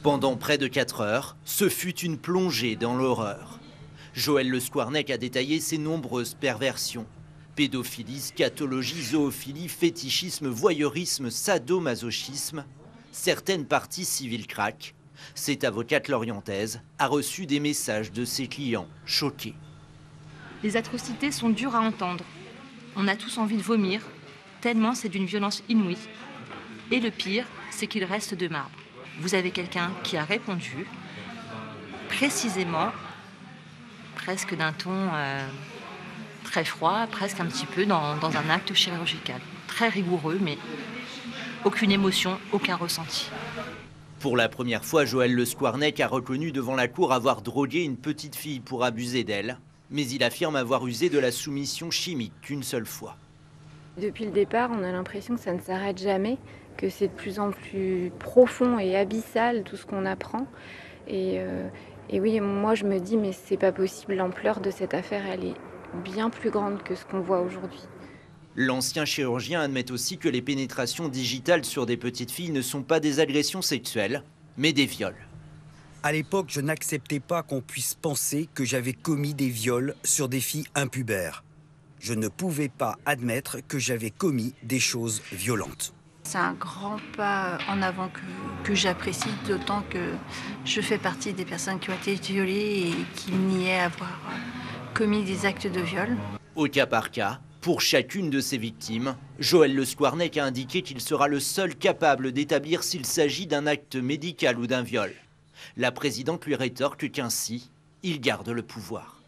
Pendant près de 4 heures, ce fut une plongée dans l'horreur. Joël Le Squarnec a détaillé ses nombreuses perversions. Pédophilie, scatologie, zoophilie, fétichisme, voyeurisme, sadomasochisme. Certaines parties civiles craquent. Cette avocate lorientaise a reçu des messages de ses clients choqués. Les atrocités sont dures à entendre. On a tous envie de vomir, tellement c'est d'une violence inouïe. Et le pire, c'est qu'il reste de marbre. Vous avez quelqu'un qui a répondu précisément, presque d'un ton très froid, presque un petit peu dans un acte chirurgical. Très rigoureux, mais aucune émotion, aucun ressenti. Pour la première fois, Joël Le Squarnec a reconnu devant la cour avoir drogué une petite fille pour abuser d'elle. Mais il affirme avoir usé de la soumission chimique qu'une seule fois. Depuis le départ, on a l'impression que ça ne s'arrête jamais, que c'est de plus en plus profond et abyssal tout ce qu'on apprend. Et oui, moi je me dis, mais c'est pas possible, l'ampleur de cette affaire, elle est bien plus grande que ce qu'on voit aujourd'hui. L'ancien chirurgien admet aussi que les pénétrations digitales sur des petites filles ne sont pas des agressions sexuelles, mais des viols. À l'époque, je n'acceptais pas qu'on puisse penser que j'avais commis des viols sur des filles impubères. Je ne pouvais pas admettre que j'avais commis des choses violentes. C'est un grand pas en avant que j'apprécie, d'autant que je fais partie des personnes qui ont été violées et qui niaient avoir commis des actes de viol. Au cas par cas, pour chacune de ces victimes, Joël Le Squarnec a indiqué qu'il sera le seul capable d'établir s'il s'agit d'un acte médical ou d'un viol. La présidente lui rétorque qu'ainsi, il garde le pouvoir.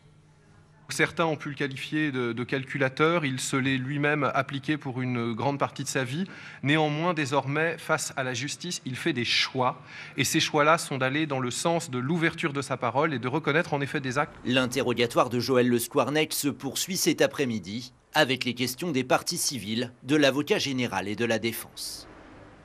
Certains ont pu le qualifier de calculateur, il se l'est lui-même appliqué pour une grande partie de sa vie. Néanmoins, désormais, face à la justice, il fait des choix. Et ces choix-là sont d'aller dans le sens de l'ouverture de sa parole et de reconnaître en effet des actes. L'interrogatoire de Joël Le Squarnec se poursuit cet après-midi avec les questions des parties civiles, de l'avocat général et de la défense.